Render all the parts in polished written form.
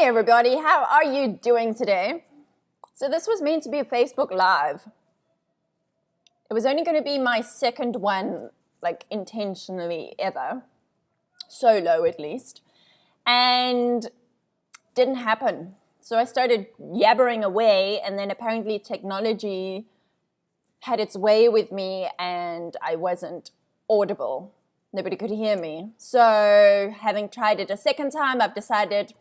Hey everybody, how are you doing today? So this was meant to be a Facebook Live. It was only going to be my second one, like intentionally ever, solo at least, and didn't happen. So I started yabbering away, and then apparently technology had its way with me and I wasn't audible. Nobody could hear me. So having tried it a second time, I've decided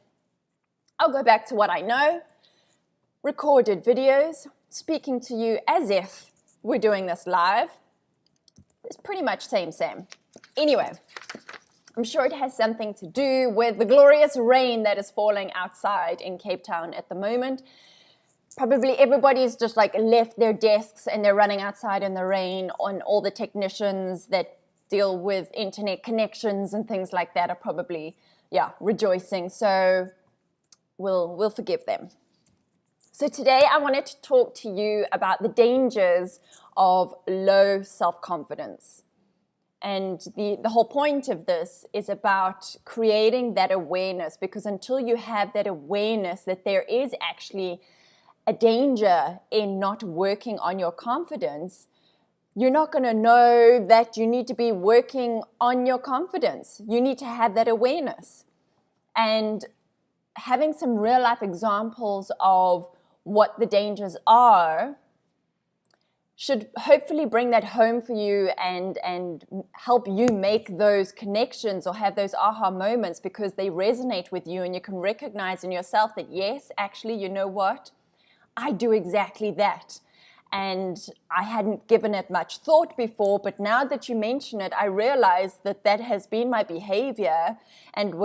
I'll go back to what I know, recorded videos, speaking to you as if we're doing this live. It's pretty much same. Anyway, I'm sure it has something to do with the glorious rain that is falling outside in Cape Town at the moment. Probably everybody's just like left their desks and they're running outside in the rain, and all the technicians that deal with internet connections and things like that are probably, rejoicing. So we'll forgive them. So today I wanted to talk to you about the dangers of low self-confidence. And the whole point of this is about creating that awareness, because until you have that awareness that there is actually a danger in not working on your confidence, you're not going to know that you need to be working on your confidence. You need to have that awareness. And having some real life examples of what the dangers are should hopefully bring that home for you and help you make those connections or have those aha moments, because they resonate with you and you can recognize in yourself that, yes, actually, you know what? I do exactly that. And I hadn't given it much thought before, but now that you mention it, I realize that that has been my behavior. And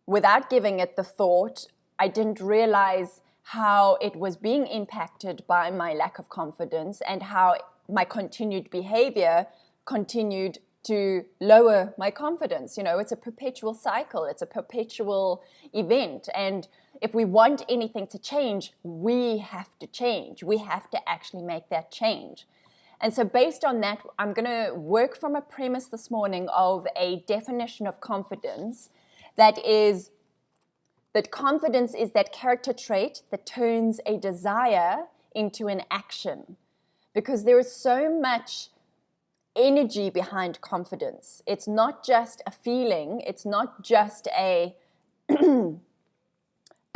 without giving it the thought, I didn't realize how it was being impacted by my lack of confidence and how my continued behavior continued to lower my confidence. You know, it's a perpetual cycle. It's a perpetual event. And if we want anything to change, we have to change. We have to actually make that change. And so based on that, I'm going to work from a premise this morning of a definition of confidence that confidence is that character trait that turns a desire into an action. Because there is so much energy behind confidence. It's not just a feeling. It's not just a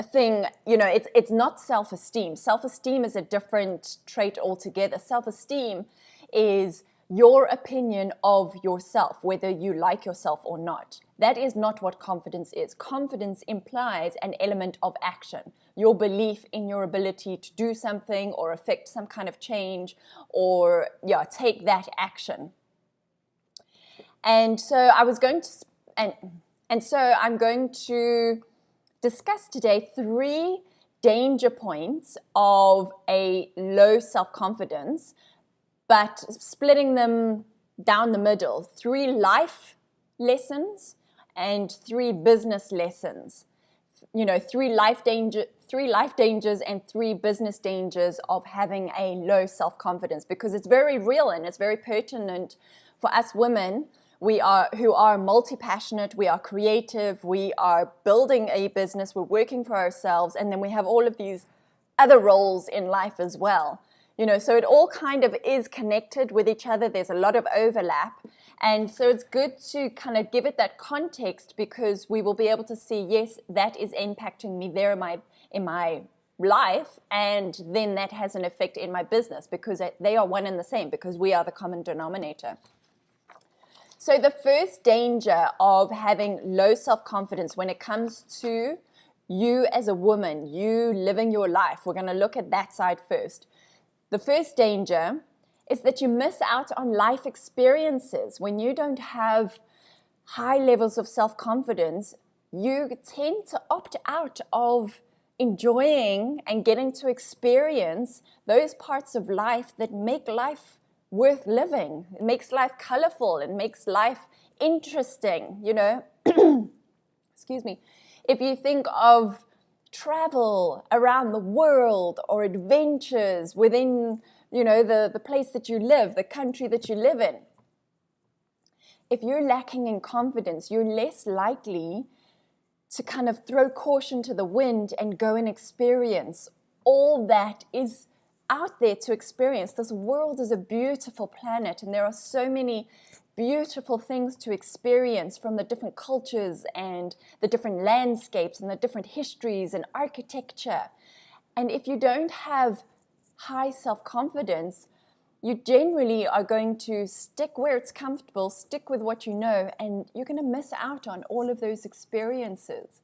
thing, you know, it's not self-esteem. Self-esteem is a different trait altogether. Self-esteem is your opinion of yourself, whether you like yourself or not. That is not what confidence is. Confidence implies an element of action. Your belief in your ability to do something or affect some kind of change or, take that action. And so I'm going to discuss today 3 danger points of a low self-confidence, but splitting them down the middle. 3 life lessons and 3 business lessons. 3 life dangers and 3 business dangers of having a low self-confidence, because it's very real and it's very pertinent for us women. Who are multi-passionate, we are creative, we are building a business, we're working for ourselves, and then we have all of these other roles in life as well. So it all kind of is connected with each other. There's a lot of overlap. And so it's good to kind of give it that context, because we will be able to see, yes, that is impacting me there in my life, and then that has an effect in my business, because they are one and the same, because we are the common denominator. So the first danger of having low self-confidence when it comes to you as a woman, you living your life, we're going to look at that side first. The first danger is that you miss out on life experiences. When you don't have high levels of self-confidence, you tend to opt out of enjoying and getting to experience those parts of life that make life worth living. It makes life colorful. It makes life interesting, Excuse me. If you think of travel around the world or adventures within, the place that you live, the country that you live in, if you're lacking in confidence, you're less likely to kind of throw caution to the wind and go and experience all that is out there to experience. This world is a beautiful planet, and there are so many beautiful things to experience from the different cultures and the different landscapes and the different histories and architecture. And if you don't have high self-confidence, you generally are going to stick where it's comfortable, stick with what you know, and you're going to miss out on all of those experiences.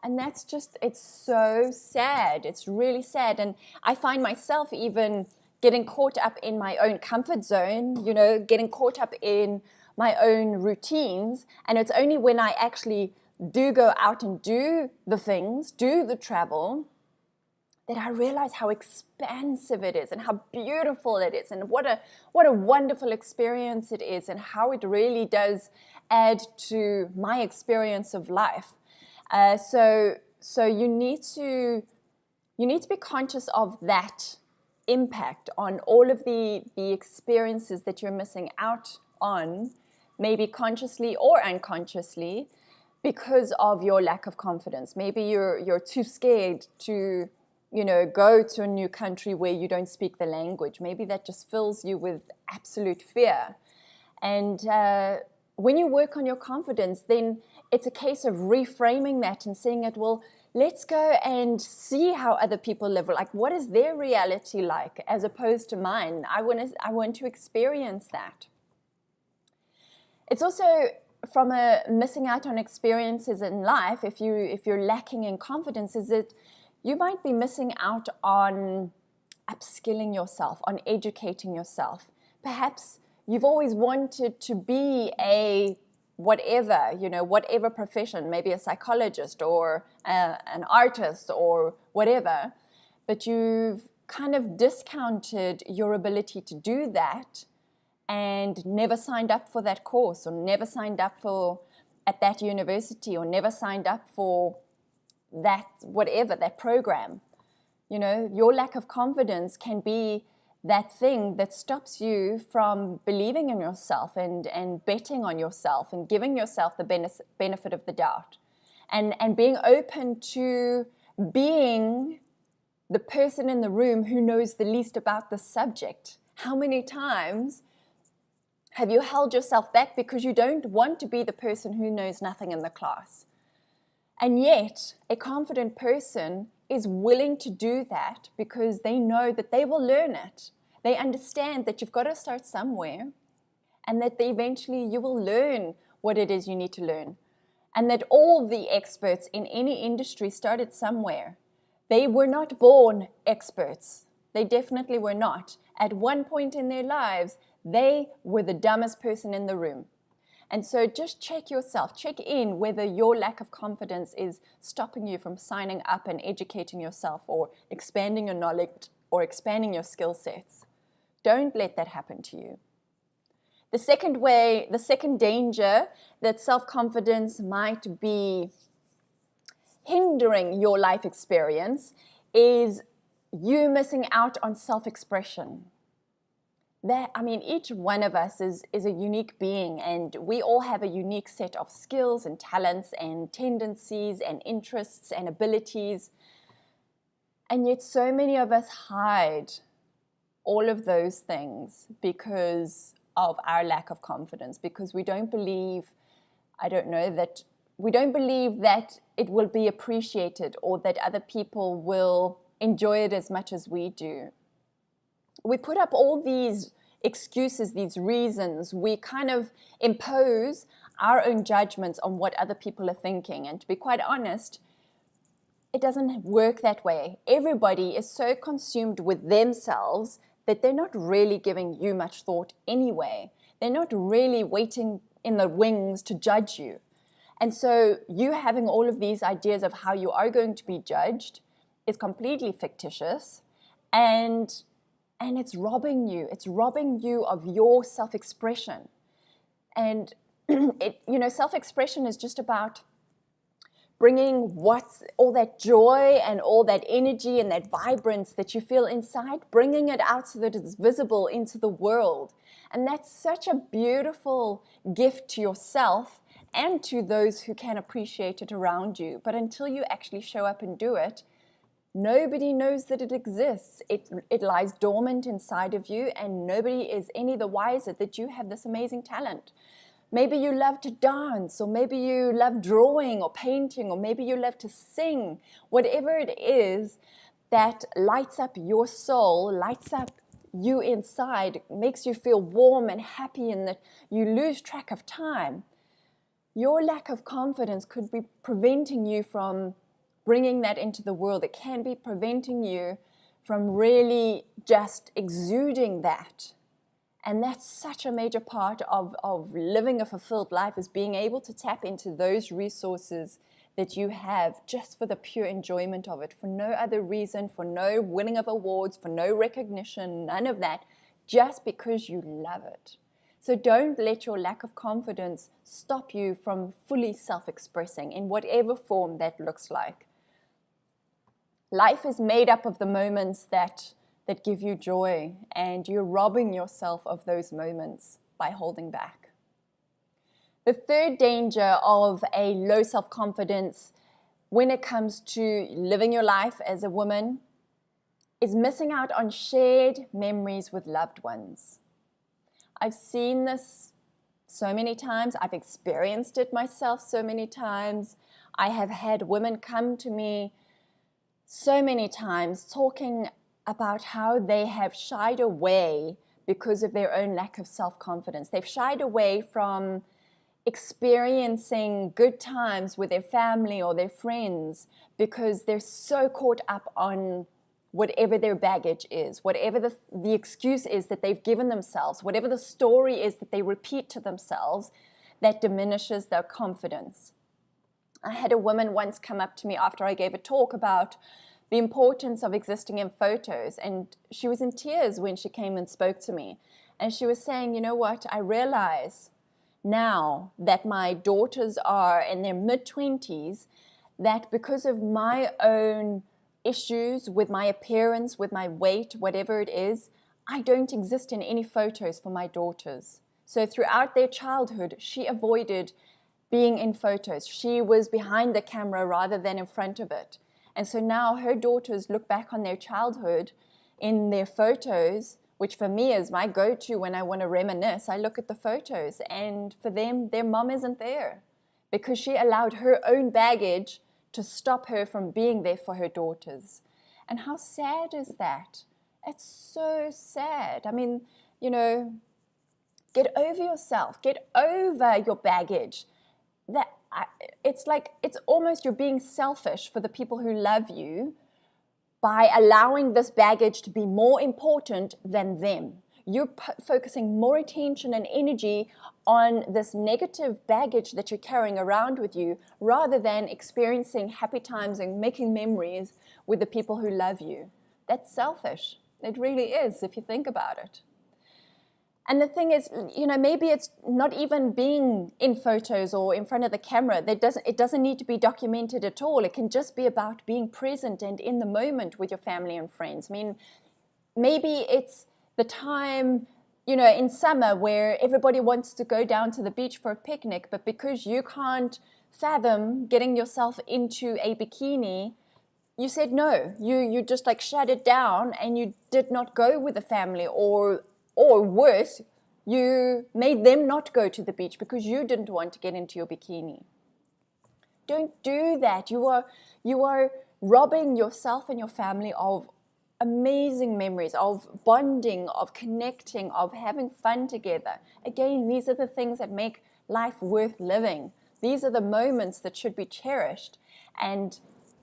And that's just, it's so sad. It's really sad. And I find myself even getting caught up in my own comfort zone, you know, getting caught up in my own routines. And it's only when I actually do go out and do the things, do the travel, that I realize how expansive it is and how beautiful it is and what a wonderful experience it is and how it really does add to my experience of life. So you need to be conscious of that impact on all of the experiences that you're missing out on, maybe consciously or unconsciously, because of your lack of confidence. Maybe you're too scared to, you know, go to a new country where you don't speak the language. Maybe that just fills you with absolute fear. And when you work on your confidence, then it's a case of reframing that and saying it, well, let's go and see how other people live. Like, what is their reality like as opposed to mine? I want to experience that. It's also from a missing out on experiences in life, if you're lacking in confidence, is that you might be missing out on upskilling yourself, on educating yourself. Perhaps you've always wanted to be a whatever, you know, whatever profession, maybe a psychologist or an artist or whatever, but you've kind of discounted your ability to do that and never signed up for that course or never signed up for at that university or never signed up for that whatever, that program. You know, your lack of confidence can be that thing that stops you from believing in yourself and betting on yourself and giving yourself the benefit of the doubt and being open to being the person in the room who knows the least about the subject. How many times have you held yourself back because you don't want to be the person who knows nothing in the class? And yet, a confident person is willing to do that because they know that they will learn it. They understand that you've got to start somewhere and that eventually you will learn what it is you need to learn. And that all the experts in any industry started somewhere. They were not born experts. They definitely were not. At one point in their lives, they were the dumbest person in the room. And so just check yourself, check in whether your lack of confidence is stopping you from signing up and educating yourself or expanding your knowledge or expanding your skill sets. Don't let that happen to you. The second danger that self-confidence might be hindering your life experience is you missing out on self-expression. Each one of us is a unique being, and we all have a unique set of skills and talents and tendencies and interests and abilities. And yet so many of us hide all of those things because of our lack of confidence, because we don't believe, that it will be appreciated or that other people will enjoy it as much as we do. We put up all these excuses, these reasons. We kind of impose our own judgments on what other people are thinking. And to be quite honest, it doesn't work that way. Everybody is so consumed with themselves that they're not really giving you much thought anyway. They're not really waiting in the wings to judge you. And so you having all of these ideas of how you are going to be judged is completely fictitious, and it's robbing you. It's robbing you of your self-expression. And self-expression is just about bringing all that joy and all that energy and that vibrance that you feel inside, bringing it out so that it's visible into the world. And that's such a beautiful gift to yourself and to those who can appreciate it around you. But until you actually show up and do it, nobody knows that it exists. It lies dormant inside of you, and nobody is any the wiser that you have this amazing talent. Maybe you love to dance, or maybe you love drawing or painting, or maybe you love to sing. Whatever it is that lights up your soul, lights up you inside, makes you feel warm and happy, and that you lose track of time. Your lack of confidence could be preventing you from bringing that into the world. It can be preventing you from really just exuding that. And that's such a major part of living a fulfilled life, is being able to tap into those resources that you have just for the pure enjoyment of it, for no other reason, for no winning of awards, for no recognition, none of that, just because you love it. So don't let your lack of confidence stop you from fully self-expressing in whatever form that looks like. Life is made up of the moments that give you joy, and you're robbing yourself of those moments by holding back. The third danger of a low self-confidence when it comes to living your life as a woman is missing out on shared memories with loved ones. I've seen this so many times. I've experienced it myself so many times. I have had women come to me so many times talking about how they have shied away because of their own lack of self-confidence. They've shied away from experiencing good times with their family or their friends because they're so caught up on whatever their baggage is, whatever the excuse is that they've given themselves, whatever the story is that they repeat to themselves that diminishes their confidence. I had a woman once come up to me after I gave a talk about the importance of existing in photos, and she was in tears when she came and spoke to me. And she was saying, you know what, I realize now that my daughters are in their mid-20s, that because of my own issues with my appearance, with my weight, whatever it is, I don't exist in any photos for my daughters. So throughout their childhood, she avoided being in photos. She was behind the camera rather than in front of it. And so now her daughters look back on their childhood in their photos, which for me is my go-to when I want to reminisce. I look at the photos, and for them, their mom isn't there because she allowed her own baggage to stop her from being there for her daughters. And how sad is that? It's so sad. I mean, you know, get over yourself. Get over your baggage. It's like, it's almost you're being selfish for the people who love you by allowing this baggage to be more important than them. You're focusing more attention and energy on this negative baggage that you're carrying around with you rather than experiencing happy times and making memories with the people who love you. That's selfish. It really is, if you think about it. And the thing is, you know, maybe it's not even being in photos or in front of the camera. It doesn't need to be documented at all. It can just be about being present and in the moment with your family and friends. I mean, maybe it's the time, you know, in summer where everybody wants to go down to the beach for a picnic, but because you can't fathom getting yourself into a bikini, you said no. You just like shut it down and you did not go with the family, or worse, you made them not go to the beach because you didn't want to get into your bikini. Don't do that. You are robbing yourself and your family of amazing memories, of bonding, of connecting, of having fun together. Again, these are the things that make life worth living. These are the moments that should be cherished. And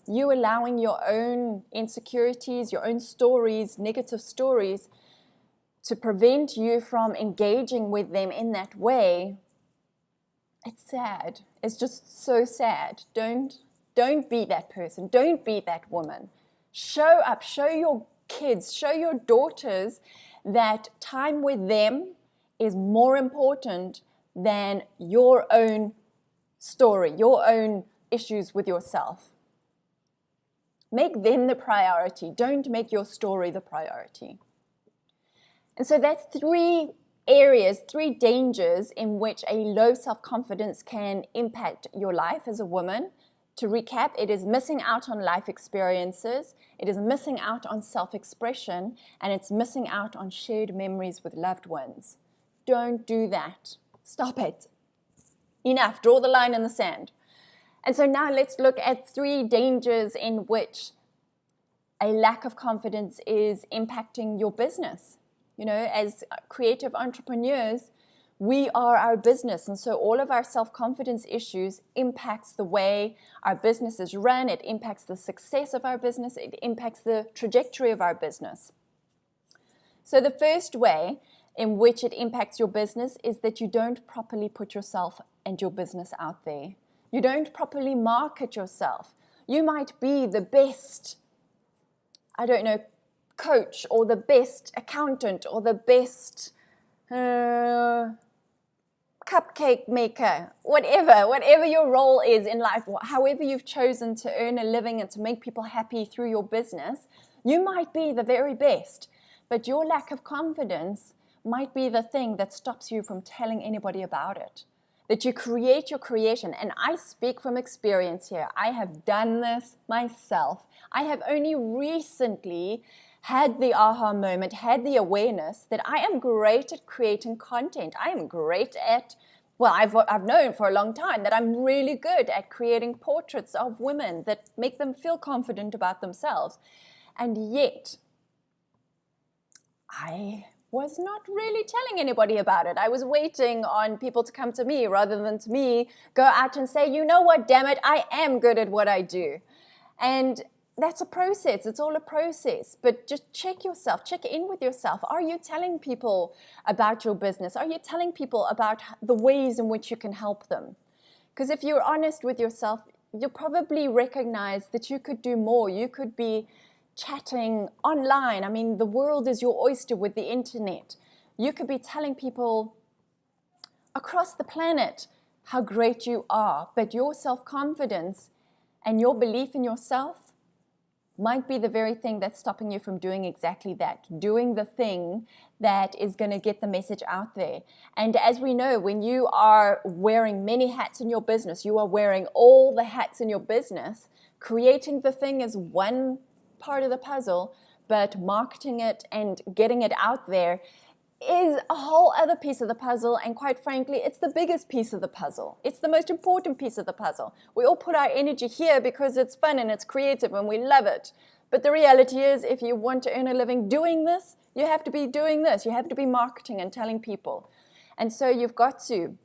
you allowing your own insecurities, your own stories, negative stories, to prevent you from engaging with them in that way, it's sad. It's just so sad. Don't be that person. Don't be that woman. Show up. Show your kids, show your daughters that time with them is more important than your own story, your own issues with yourself. Make them the priority. Don't make your story the priority. And so that's 3 areas, 3 dangers in which a low self-confidence can impact your life as a woman. To recap, it is missing out on life experiences, it is missing out on self-expression, and it's missing out on shared memories with loved ones. Don't do that. Stop it. Enough. Draw the line in the sand. And so now let's look at 3 dangers in which a lack of confidence is impacting your business. You know, as creative entrepreneurs, we are our business, and so all of our self-confidence issues impacts the way our business is run, it impacts the success of our business, it impacts the trajectory of our business. So the first way in which it impacts your business is that you don't properly put yourself and your business out there. You don't properly market yourself. You might be the best, I don't know, coach or the best accountant or the best cupcake maker, whatever your role is in life, however you've chosen to earn a living and to make people happy through your business, you might be the very best, but your lack of confidence might be the thing that stops you from telling anybody about it. That you create your creation, and I speak from experience here. I have done this myself. I have only recently had the aha moment, had the awareness that I am great at creating content. I am great at, well, I've known for a long time that I'm really good at creating portraits of women that make them feel confident about themselves. And yet, I was not really telling anybody about it. I was waiting on people to come to me rather than to me go out and say, you know what, damn it, I am good at what I do. And that's a process. It's all a process. But just check yourself. Check in with yourself. Are you telling people about your business? Are you telling people about the ways in which you can help them? Because if you're honest with yourself, you'll probably recognize that you could do more. You could be chatting online. I mean, the world is your oyster with the internet. You could be telling people across the planet how great you are, but your self-confidence and your belief in yourself might be the very thing that's stopping you from doing exactly that, doing the thing that is going to get the message out there. And as we know, when you are wearing many hats in your business, you are wearing all the hats in your business, creating the thing is one part of the puzzle, but marketing it and getting it out there is a whole other piece of the puzzle, and quite frankly, it's the biggest piece of the puzzle. It's the most important piece of the puzzle. We all put our energy here because it's fun and it's creative and we love it. But the reality is, if you want to earn a living doing this, you have to be doing this. You have to be marketing and telling people. And so you've got to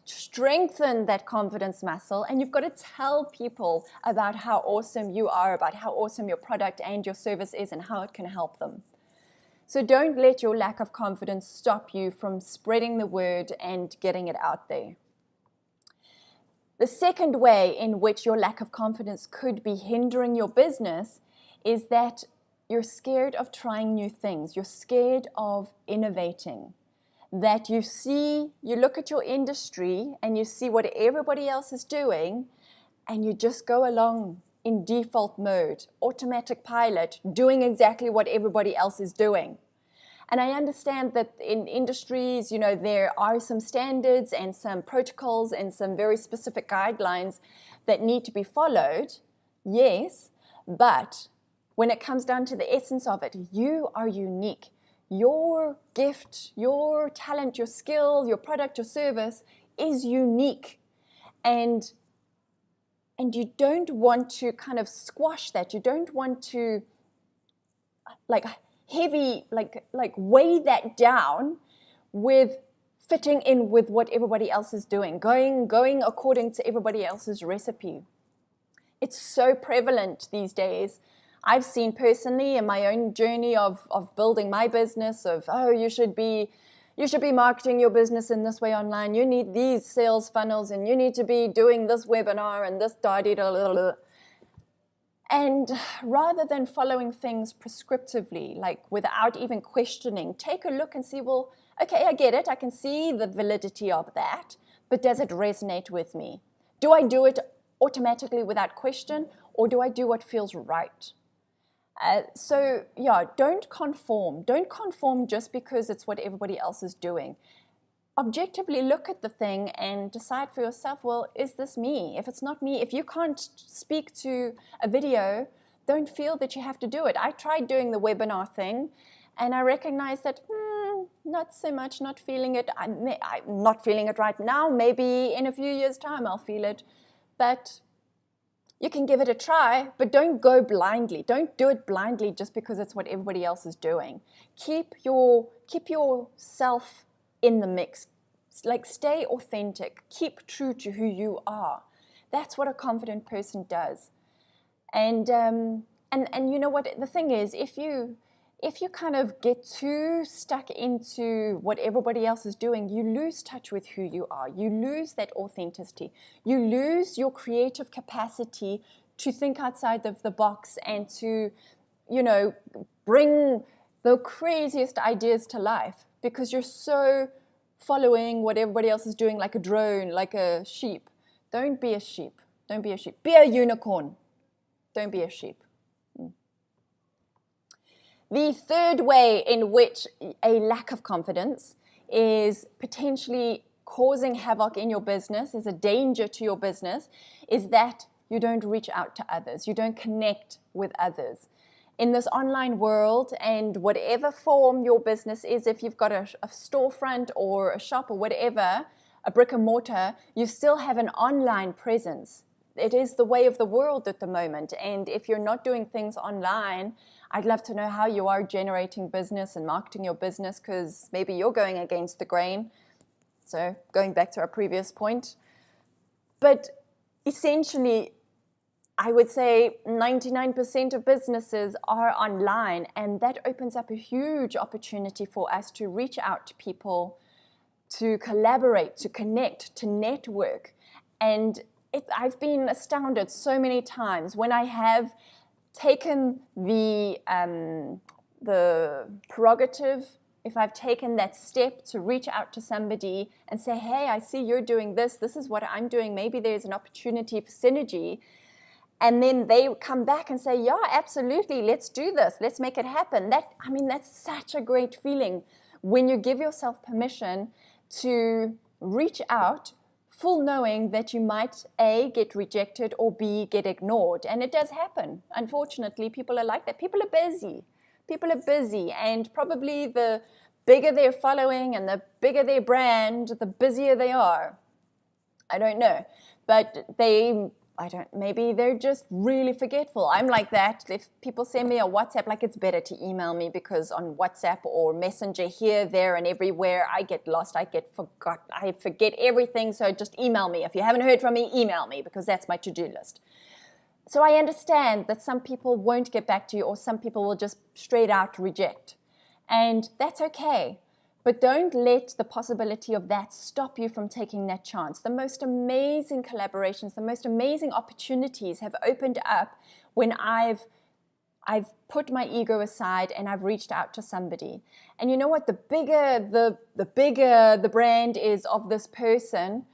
strengthen that confidence muscle, and you've got to tell people about how awesome you are, about how awesome your product and your service is and how it can help them. So don't let your lack of confidence stop you from spreading the word and getting it out there. The second way in which your lack of confidence could be hindering your business is that you're scared of trying new things. You're scared of innovating. That you look at your industry and you see what everybody else is doing and you just go along in default mode, automatic pilot, doing exactly what everybody else is doing. And I understand that in industries, there are some standards and some protocols and some very specific guidelines that need to be followed, yes, but when it comes down to the essence of it, you are unique. Your gift, your talent, your skill, your product, your service is unique. And you don't want to kind of squash that. You don't want to weigh that down with fitting in with what everybody else is doing, going according to everybody else's recipe. It's so prevalent these days. I've seen personally in my own journey of building my business you should be marketing your business in this way online. You need these sales funnels and you need to be doing this webinar and this da-dee-da-da-da. And rather than following things prescriptively, like without even questioning, take a look and see, well, okay, I get it. I can see the validity of that, but does it resonate with me? Do I do it automatically without question, or do I do what feels right? So yeah, don't conform. Don't conform just because it's what everybody else is doing. Objectively look at the thing and decide for yourself, well, is this me? If it's not me, if you can't speak to a video, don't feel that you have to do it. I tried doing the webinar thing and I recognized that not so much, not feeling it. I'm not feeling it right now. Maybe in a few years' time I'll feel it. But you can give it a try, but don't go blindly. Don't do it blindly just because it's what everybody else is doing. Keep yourself in the mix. Like, stay authentic. Keep true to who you are. That's what a confident person does. And you know what the thing is, if you kind of get too stuck into what everybody else is doing, you lose touch with who you are. You lose that authenticity. You lose your creative capacity to think outside of the box and to, you know, bring the craziest ideas to life, because you're so following what everybody else is doing, like a drone, like a sheep. Don't be a sheep. Don't be a sheep. Be a unicorn. Don't be a sheep. The third way in which a lack of confidence is potentially causing havoc in your business, is a danger to your business, is that you don't reach out to others. You don't connect with others. In this online world, and whatever form your business is, if you've got a storefront or a shop or whatever, a brick and mortar, you still have an online presence. It is the way of the world at the moment. And if you're not doing things online, I'd love to know how you are generating business and marketing your business, because maybe you're going against the grain. So going back to our previous point. But essentially, I would say 99% of businesses are online, and that opens up a huge opportunity for us to reach out to people, to collaborate, to connect, to network. And I've been astounded so many times when I have taken the prerogative, if I've taken that step to reach out to somebody and say, hey, I see you're doing this, this is what I'm doing, maybe there's an opportunity for synergy. And then they come back and say, yeah, absolutely, let's do this, let's make it happen. That's such a great feeling when you give yourself permission to reach out, full knowing that you might A, get rejected, or B, get ignored. And it does happen. Unfortunately, people are like that. People are busy. People are busy. And probably the bigger their following and the bigger their brand, the busier they are. I don't know. But maybe they're just really forgetful. I'm like that. If people send me a WhatsApp, like, it's better to email me, because on WhatsApp or Messenger, here, there, and everywhere, I get lost, I forget everything, so just email me. If you haven't heard from me, email me, because that's my to-do list. So I understand that some people won't get back to you, or some people will just straight out reject. And that's okay. But don't let the possibility of that stop you from taking that chance. The most amazing collaborations, the most amazing opportunities have opened up when I've put my ego aside and I've reached out to somebody. And you know what? The bigger the brand is of this person,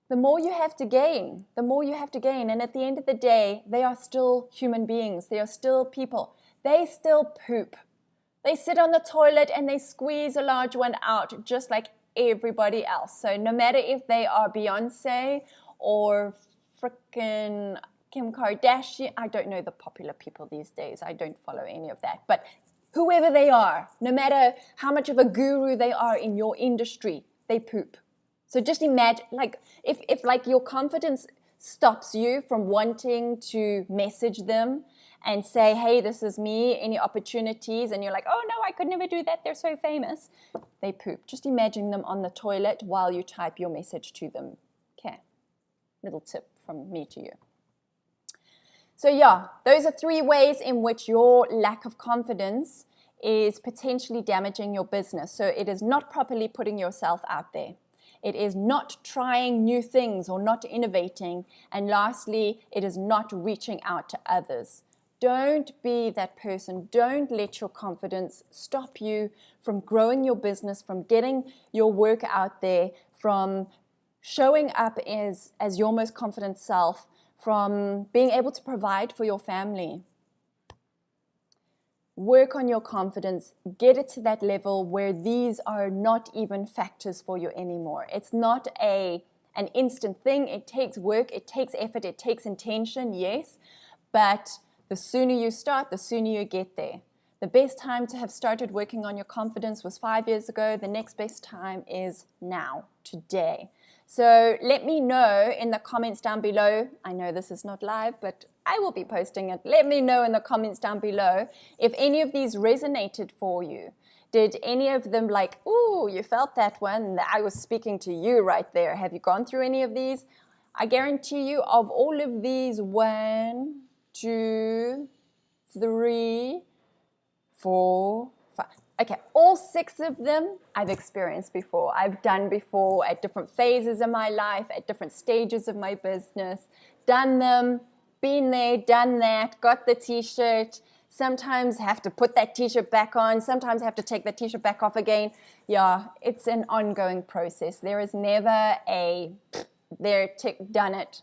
the more you have to gain. The more you have to gain. And at the end of the day, they are still human beings. They are still people. They still poop. They sit on the toilet and they squeeze a large one out just like everybody else. So no matter if they are Beyonce or frickin' Kim Kardashian, I don't know the popular people these days. I don't follow any of that. But whoever they are, no matter how much of a guru they are in your industry, they poop. So just imagine, like, if like your confidence stops you from wanting to message them and say, hey, this is me, any opportunities? And you're like, oh, no, I could never do that. They're so famous. They poop. Just imagine them on the toilet while you type your message to them. Okay, little tip from me to you. So yeah, those are 3 ways in which your lack of confidence is potentially damaging your business. So it is not properly putting yourself out there. It is not trying new things or not innovating. And lastly, it is not reaching out to others. Don't be that person. Don't let your confidence stop you from growing your business, from getting your work out there, from showing up as your most confident self, from being able to provide for your family. work on your confidence, get it to that level where these are not even factors for you anymore. It's not an instant thing. It takes work, it takes effort, it takes intention, yes, but the sooner you start, the sooner you get there. The best time to have started working on your confidence was 5 years ago. The next best time is now, today. So let me know in the comments down below. I know this is not live, but I will be posting it. Let me know in the comments down below if any of these resonated for you. Did any of them like, ooh, you felt that one? I was speaking to you right there. Have you gone through any of these? I guarantee you, of all of these, 1, 2, 3, 4, 5. Okay, all 6 of them I've experienced before. I've done before at different phases of my life, at different stages of my business. Done them, been there, done that, got the t-shirt. Sometimes have to put that t-shirt back on. Sometimes have to take that t-shirt back off again. Yeah, it's an ongoing process. There is never a, there, tick, done it.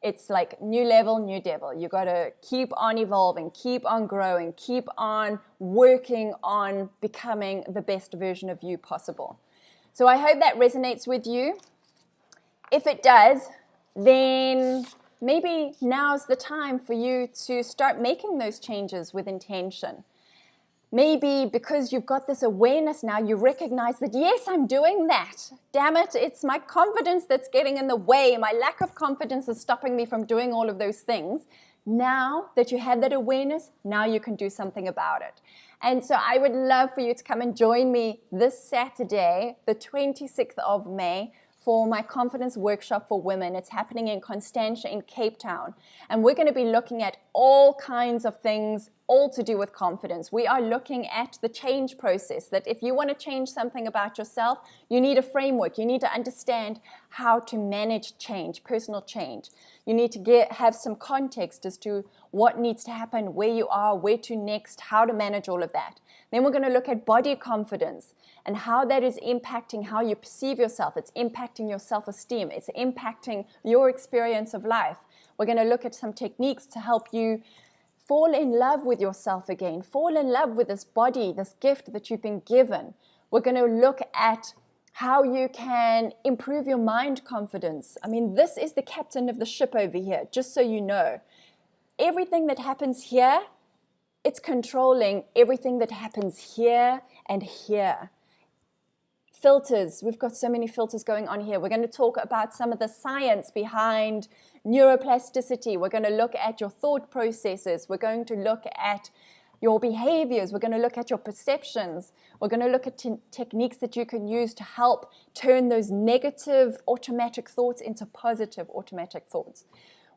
It's like new level, new devil. You got to keep on evolving, keep on growing, keep on working on becoming the best version of you possible. So I hope that resonates with you. If it does, then maybe now's the time for you to start making those changes with intention. Maybe because you've got this awareness now, you recognize that, yes, I'm doing that. Damn it, it's my confidence that's getting in the way. My lack of confidence is stopping me from doing all of those things. Now that you have that awareness, now you can do something about it. And so I would love for you to come and join me this Saturday, the 26th of May, for my confidence workshop for women. It's happening in Constantia in Cape Town. And we're going to be looking at all kinds of things, all to do with confidence. We are looking at the change process, that if you want to change something about yourself, you need a framework. You need to understand how to manage change, personal change. You need to have some context as to what needs to happen, where you are, where to next, how to manage all of that. Then we're going to look at body confidence and how that is impacting how you perceive yourself. It's impacting your self-esteem. It's impacting your experience of life. We're going to look at some techniques to help you fall in love with yourself again. Fall in love with this body, this gift that you've been given. We're going to look at how you can improve your mind confidence. I mean, this is the captain of the ship over here, just so you know. Everything that happens here, it's controlling everything that happens here and here. Filters, we've got so many filters going on here. We're going to talk about some of the science behind neuroplasticity. We're going to look at your thought processes. We're going to look at your behaviors. We're going to look at your perceptions. We're going to look at techniques that you can use to help turn those negative automatic thoughts into positive automatic thoughts.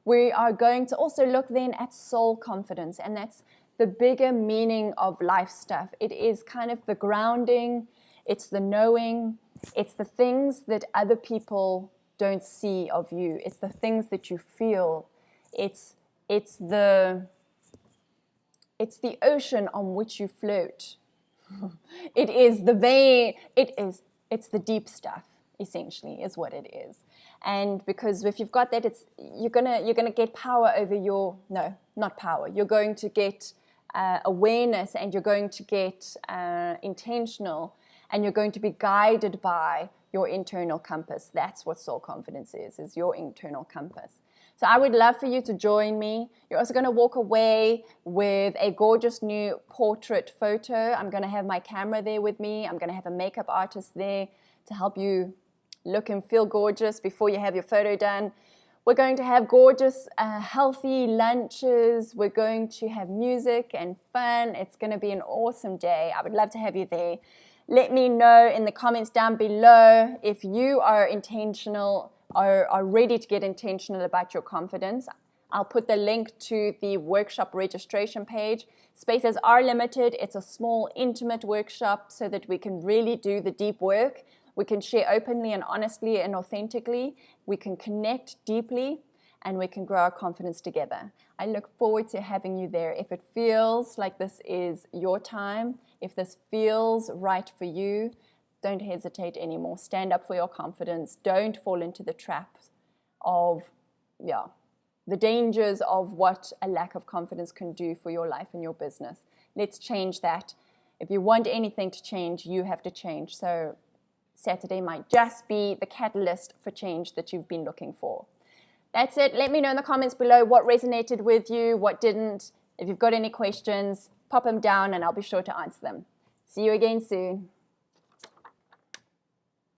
We are going to also look then at soul confidence, and that's the bigger meaning of life stuff. It is kind of the grounding, it's the knowing, it's the things that other people don't see of you. It's the things that you feel. It's the ocean on which you float. It's the deep stuff, essentially, is what it is. And because if you've got that, you're gonna get power over not power. You're going to get awareness, and you're going to get intentional, and you're going to be guided by your internal compass. That's what soul confidence is your internal compass. So I would love for you to join me. You're also going to walk away with a gorgeous new portrait photo. I'm going to have my camera there with me. I'm going to have a makeup artist there to help you look and feel gorgeous before you have your photo done. We're going to have gorgeous, healthy lunches. We're going to have music and fun. It's going to be an awesome day. I would love to have you there. Let me know in the comments down below if you are intentional or are ready to get intentional about your confidence. I'll put the link to the workshop registration page. Spaces are limited. It's a small, intimate workshop so that we can really do the deep work. We can share openly and honestly and authentically. We can connect deeply, and we can grow our confidence together. I look forward to having you there. If it feels like this is your time, if this feels right for you, don't hesitate anymore. Stand up for your confidence. Don't fall into the traps of, the dangers of what a lack of confidence can do for your life and your business. let's change that. If you want anything to change, you have to change. So Saturday might just be the catalyst for change that you've been looking for. That's it. Let me know in the comments below what resonated with you, what didn't. If you've got any questions, pop them down and I'll be sure to answer them. See you again soon.